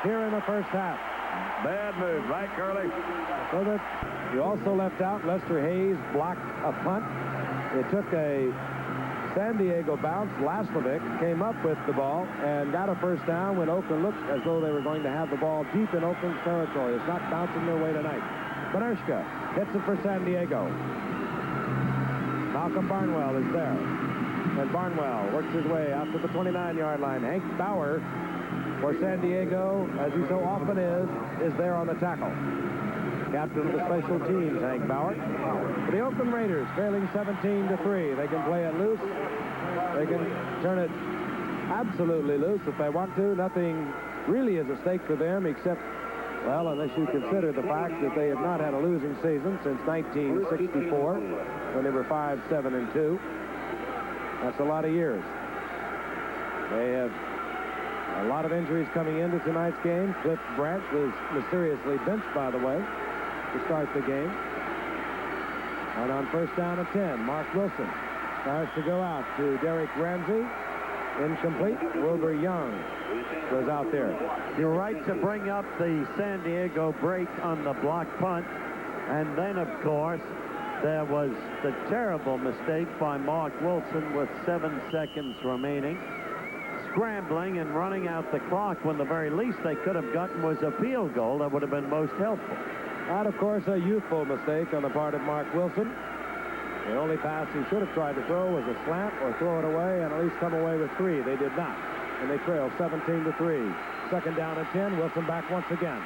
here in the first half. Bad move, right, Curly? So that you also left out Lester Hayes blocked a punt. It took a San Diego bounce. Laslovic came up with the ball and got a first down when Oakland looked as though they were going to have the ball deep in Oakland's territory. It's not bouncing their way tonight. Benershka hits it for San Diego. Malcolm Barnwell is there. And Barnwell works his way out to the 29-yard line. Hank Bauer for San Diego, as he so often is there on the tackle. Captain of the special teams, Hank Bauer. For the Oakland Raiders, trailing 17-3. They can play it loose. They can turn it absolutely loose if they want to. Nothing really is at stake for them except, well, unless you consider the fact that they have not had a losing season since 1964, when they were 5-7-2. That's a lot of years. They have a lot of injuries coming into tonight's game. Cliff Branch was mysteriously benched, by the way, to start the game. And on first down and 10, Mark Wilson starts to go out to Derek Ramsey. Incomplete. Wilbur Young goes out there. You're right to bring up the San Diego break on the block punt. And then, of course, there was the terrible mistake by Mark Wilson with 7 seconds remaining. Scrambling and running out the clock when the very least they could have gotten was a field goal that would have been most helpful. And, of course, a youthful mistake on the part of Mark Wilson. The only pass he should have tried to throw was a slant or throw it away and at least come away with 3. They did not. And they trail 17-3. Second down and 10. Wilson back once again.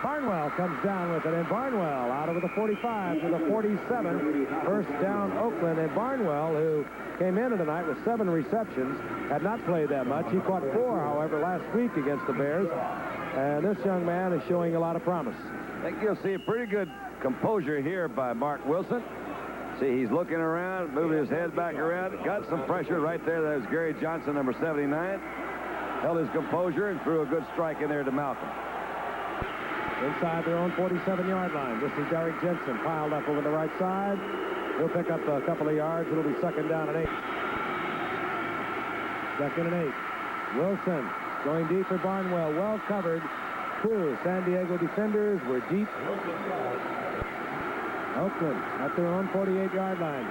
Barnwell comes down with it, and Barnwell out of the 45 to the 47. First down, Oakland. And Barnwell, who came in tonight with 7 receptions, had not played that much. He caught 4, however, last week against the Bears. And this young man is showing a lot of promise. I think you'll see a pretty good composure here by Mark Wilson. See, he's looking around, moving his head back around. Got some pressure right there. That was Gary Johnson, number 79. Held his composure and threw a good strike in there to Malcolm. Inside their own 47-yard line. This is Derek Jensen piled up over the right side. He'll pick up a couple of yards. It'll be second down and 8. Second and 8. Wilson going deep for Barnwell. Well covered. 2 San Diego defenders were deep. Oakland at their own 48-yard line.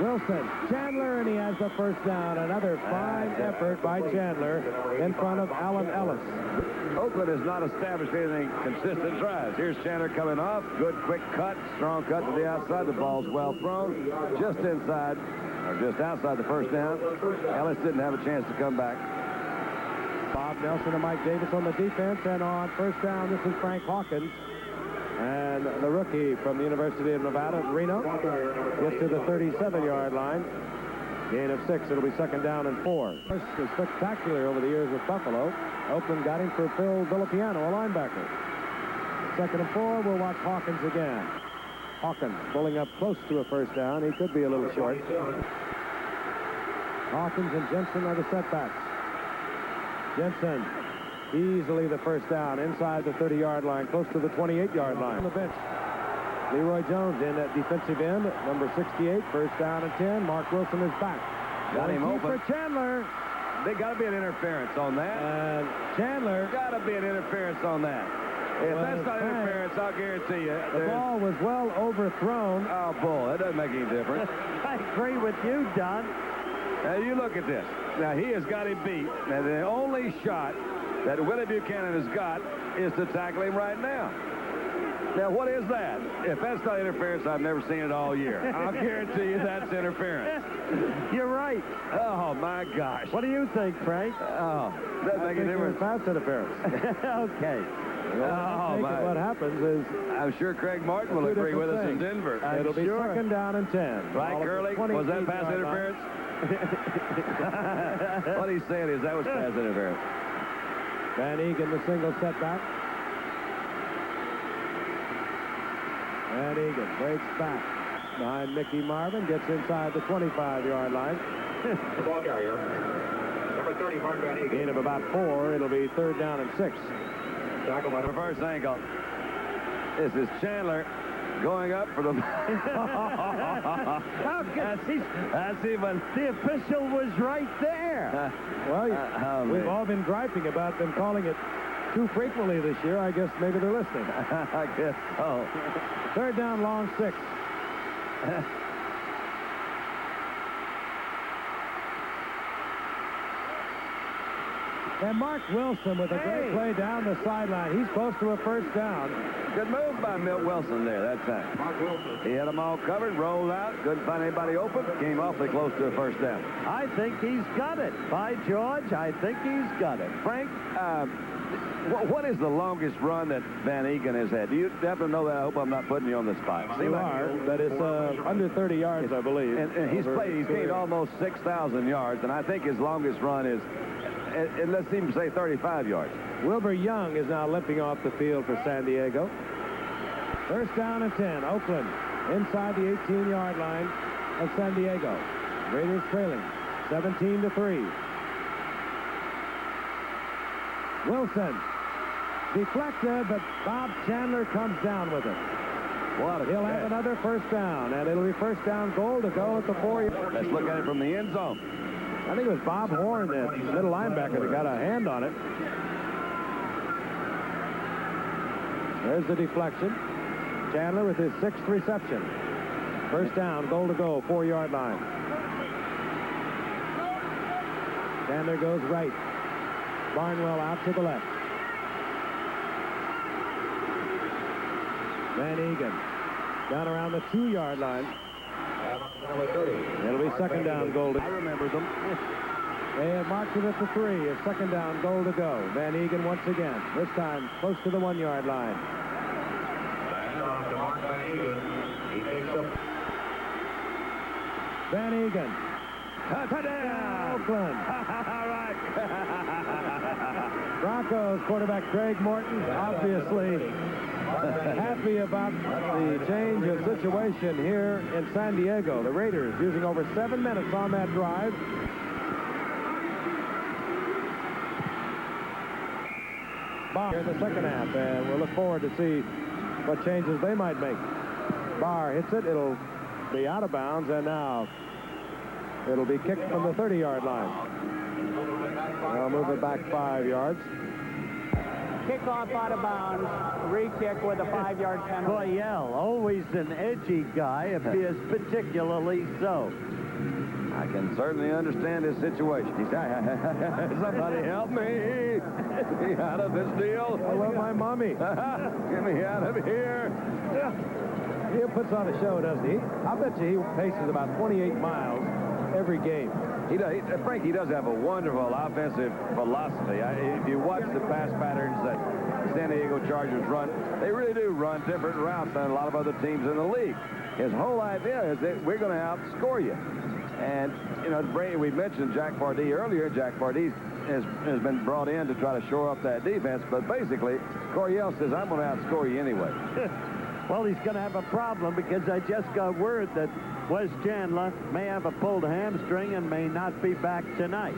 Wilson, Chandler, and he has the first down. Another fine effort by Chandler in front of Allen Ellis. Oakland has not established anything consistent drives. Here's Chandler coming off. Good quick cut. Strong cut to the outside. The ball's well thrown. Just inside, or just outside the first down. Ellis didn't have a chance to come back. Bob Nelson and Mike Davis on the defense. And on first down, this is Frank Hawkins. And the rookie from the University of Nevada, Reno, gets to the 37-yard line. Gain of 6. It'll be second down and 4. First is spectacular over the years with Buffalo. Oakland got him for Phil Villapiano, a linebacker. Second and 4. We'll watch Hawkins again. Hawkins pulling up close to a first down. He could be a little short. Hawkins and Jensen are the setbacks. Jensen easily the first down inside the 30-yard line, close to the 28-yard line. On the bench, Leroy Jones in at defensive end, number 68, first down and 10. Mark Wilson is back. Got him open. For Chandler. They got to be an interference on that. And Chandler. Got to be an interference on that. If that's not interference, I'll guarantee you. The ball was well overthrown. Oh, bull. That doesn't make any difference. I agree with you, Don. Now, you look at this. Now, he has got him beat. And the only shot that Willie Buchanan has got is to tackle him right now. Now, what is that? If that's not interference, I've never seen it all year. I'll guarantee you that's interference. You're right. Oh, my gosh. What do you think, Frank? Oh, doesn't make a difference. That's interference. Okay. Oh, my. What happens is... I'm sure Craig Martin will agree with us in Denver. It'll be second down and 10. Right, Curly? Was that pass interference? What he's saying is that was pass interference. Van Egan, the single setback. Van Egan breaks back behind Mickey Marvin, gets inside the 25-yard line. The ball carrier, number 30, Mark Van Egan. Gain of about 4. It'll be third down and 6. Tackle by reverse ankle. This is Chandler going up for the... That's even... The official was right there. Well, we've all been griping about them calling it too frequently this year. I guess maybe they're listening. I guess so. Third down, long 6. And Mark Wilson with a great play down the sideline. He's close to a first down. Good move by Milt Wilson there that time. Mark Wilson. He had them all covered, rolled out, couldn't find anybody open, came awfully close to a first down. I think he's got it. By George, I think he's got it. Frank, what is the longest run that Van Egan has had? Do you happen to know that? I hope I'm not putting you on the spot. You are, but it's under 30 yards, I believe. And he's gained almost 6,000 yards, and I think his longest run is, let's even say 35 yards. Wilbur Young is now limping off the field for San Diego. First down and 10. Oakland inside the 18-yard line of San Diego. Raiders trailing 17-3. Wilson deflected, but Bob Chandler comes down with it. He'll have another first down, and it'll be first down goal to go at the 4-yard. Let's look at it from the end zone. I think it was Bob Horn, the middle linebacker, that got a hand on it. There's the deflection. Chandler with his 6th reception. First down, goal to go, 4-yard line. Chandler goes right. Barnwell out to the left. Van Egan down around the 2-yard line. Number 30. It'll be second down, goal to go. I remember them. They have marked it at the 3. A second down, goal to go. Van Egan once again. This time close to the 1-yard line. And off to Mark Van Egan. He takes up. Van Egan. Touchdown! Oakland. All right. Broncos quarterback Craig Morton obviously happy about the change of situation here in San Diego. The Raiders using over 7 minutes on that drive. Barr in the second half, and we'll look forward to see what changes they might make. Barr hits it. It'll be out of bounds, and now it'll be kicked from the 30-yard line. They'll move it back 5 yards. Kickoff out of bounds, re-kick with a 5-yard penalty. Coryell, always an edgy guy, appears particularly so. I can certainly understand his situation. He's, somebody help me. Get me out of this deal. I love my mommy. Get me out of here. He puts on a show, doesn't he? I bet you he paces about 28 miles every game. Frank, he does have a wonderful offensive philosophy. If you watch the pass patterns that the San Diego Chargers run, they really do run different routes than a lot of other teams in the league. His whole idea is that we're going to outscore you. And, you know, we mentioned Jack Pardee earlier. Jack Pardee has been brought in to try to shore up that defense. But basically, Coryell says, I'm going to outscore you anyway. Well, he's going to have a problem because I just got word that Wes Chandler may have a pulled hamstring and may not be back tonight.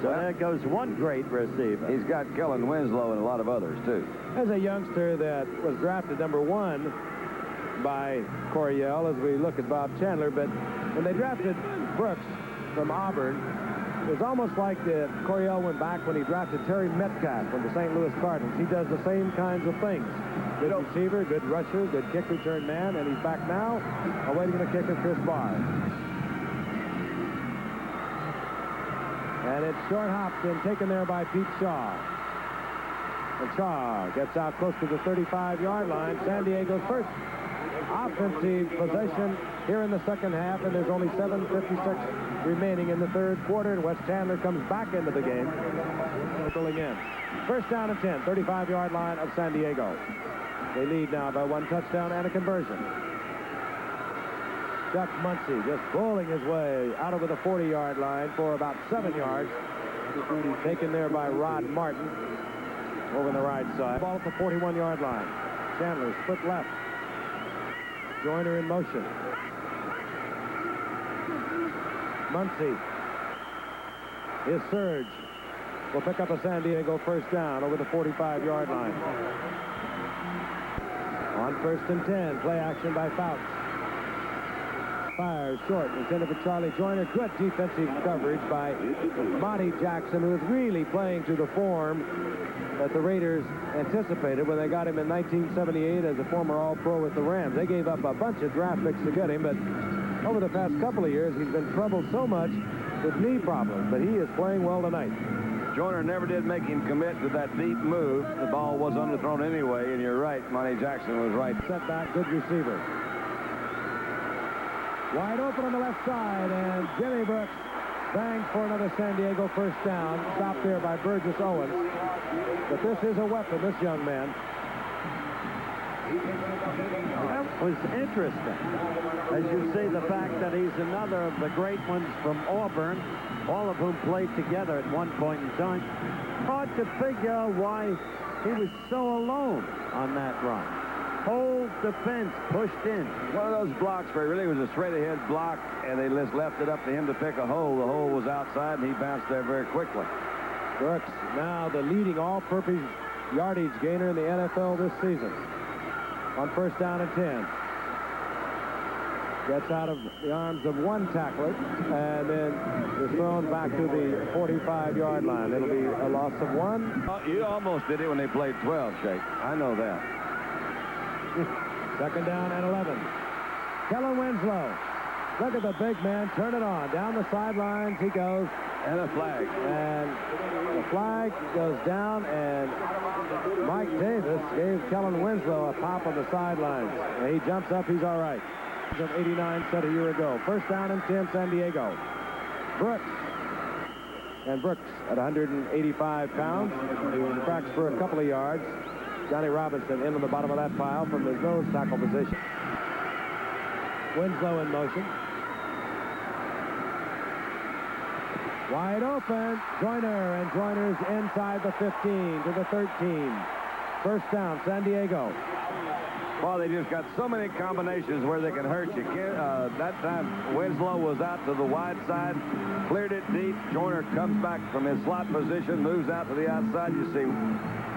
So there goes one great receiver. He's got Kellen Winslow and a lot of others, too. As a youngster that was drafted number 1 by Coryell, as we look at Bob Chandler, but when they drafted Brooks from Auburn, it was almost like Coryell went back when he drafted Terry Metcalf from the St. Louis Cardinals. He does the same kinds of things. Good receiver, good rusher, good kick return man, and he's back now awaiting the kick of Chris Barr. And it's short hopped and taken there by Pete Shaw. And Shaw gets out close to the 35-yard line. San Diego's first offensive possession here in the second half, and there's only 7:56 remaining in the third quarter, and Wes Chandler comes back into the game. Pulling in. First down and 10, 35-yard line of San Diego. They lead now by 1 touchdown and a conversion. Chuck Muncie just bowling his way out over the 40-yard line for about 7 yards. Taken there by Rod Martin over the right side. Ball at the 41-yard line. Chandler split left. Joyner in motion. Muncie. His surge will pick up a San Diego first down over the 45-yard line. On 1st and 10, play action by Fouts. Fires short, intended for Charlie Joyner. Good defensive coverage by Monty Jackson, who is really playing to the form that the Raiders anticipated when they got him in 1978 as a former All-Pro with the Rams. They gave up a bunch of draft picks to get him, but over the past couple of years, he's been troubled so much with knee problems, but he is playing well tonight. Joyner never did make him commit to that deep move. The ball was underthrown anyway, and you're right. Monty Jackson was right. Setback, good receiver. Wide open on the left side, and Jimmy Brooks banged for another San Diego first down. Stopped there by Burgess Owens. But this is a weapon, this young man. That was interesting. As you see, the fact that he's another of the great ones from Auburn, all of whom played together at one point in time. Hard to figure why he was so alone on that run. Whole defense pushed in. One of those blocks where it really was a straight-ahead block, and they just left it up to him to pick a hole. The hole was outside, and he bounced there very quickly. Brooks, now the leading all-purpose yardage gainer in the NFL this season. On 1st down and 10. Gets out of the arms of one tackler, and then is thrown back to the 45-yard line. It'll be a loss of 1. You almost did it when they played 12, Shake. I know that. 2nd down and 11. Kellen Winslow. Look at the big man. Turn it on. Down the sidelines he goes. And a flag. And the flag goes down, and Mike Davis gave Kellen Winslow a pop on the sidelines. And he jumps up. He's all right. Of 89 set a year ago. 1st down and 10, San Diego. Brooks. And Brooks at 185 pounds. Cracks for a couple of yards. Johnny Robinson in on the bottom of that pile from his nose tackle position. Winslow in motion. Wide open. Joyner, and Joyner's inside the 15 to the 13. 1st down, San Diego. Well, they just got so many combinations where they can hurt you. That time, Winslow was out to the wide side, cleared it deep. Joyner comes back from his slot position, moves out to the outside. You see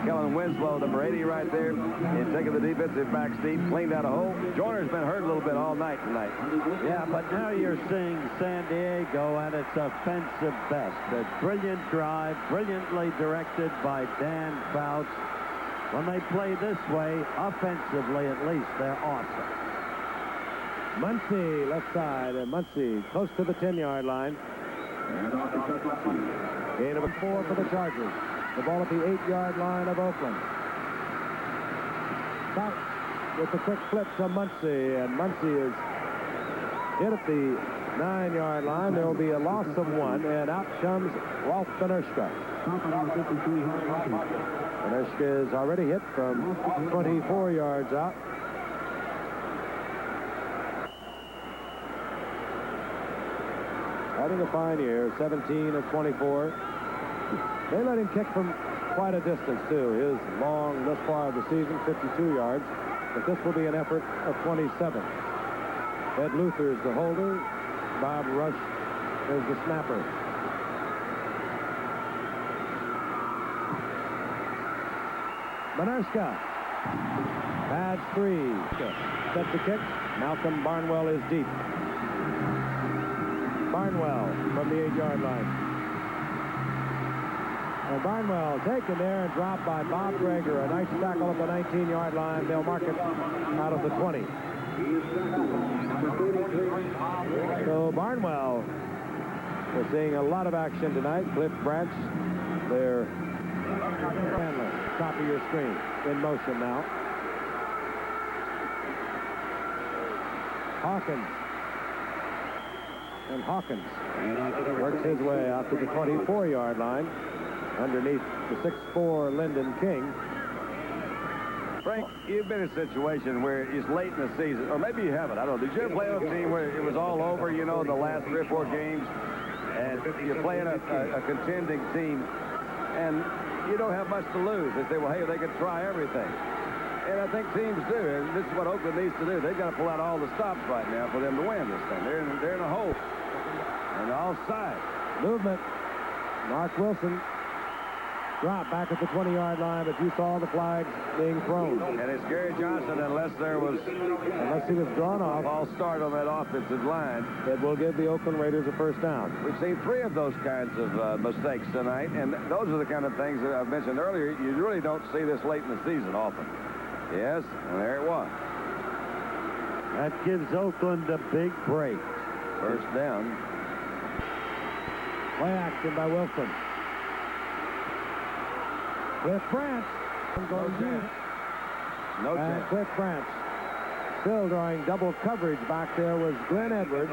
Kellen Winslow, number 80 right there, and taking the defensive backs deep, cleaned out a hole. Joyner's been hurt a little bit all night tonight. Yeah, but now you're seeing San Diego at its offensive best. A brilliant drive, brilliantly directed by Dan Fouts. When they play this way, offensively at least, they're awesome. Muncie, left side, and Muncie close to the 10-yard line. Gain of 4 for the Chargers. The ball at the 8-yard line of Oakland. Fouts with the quick flip to Muncie, and Muncie is hit at the 9-yard line. There will be a loss of 1, and out comes Rolf Benerschka. Benerschka is already hit from 24 yards out. Having a fine year, 17 of 24. They let him kick from quite a distance, too. His long, this far of the season, 52 yards. But this will be an effort of 27. Ed Luther is the holder. Bob Rush is the snapper. Benerschka. Pads 3. Set to kick. Malcolm Barnwell is deep. Barnwell from the 8-yard line. And Barnwell taken there and dropped by Bob Greger. A nice tackle at the 19-yard line. They'll mark it out of the 20. So Barnwell, we're seeing a lot of action tonight. Cliff Branch, their handler, top of your screen, in motion now. Hawkins. And Hawkins works his way out to the 24-yard line underneath the 6'4" Lyndon King. Frank, you've been in a situation where it's late in the season, or maybe you haven't. I don't know. Did you ever play on a team where it was all over, you know, the last 3 or 4 games, and you're playing a contending team, and you don't have much to lose? They say, well, hey, they can try everything. And I think teams do, and this is what Oakland needs to do. They've got to pull out all the stops right now for them to win this thing. They're in a hole. And offside. Movement. Mark Wilson drop back at the 20-yard line, but you saw the flags being thrown. And it's Gary Johnson, unless he was drawn off. False start on that offensive line. It will give the Oakland Raiders a first down. We've seen 3 of those kinds of mistakes tonight, and those are the kind of things that I've mentioned earlier. You really don't see this late in the season often. Yes, and there it was. That gives Oakland a big break. First down. Play action by Wilson. Cliff Branch. No And chance. Cliff Branch still drawing double coverage back there was Glenn Edwards.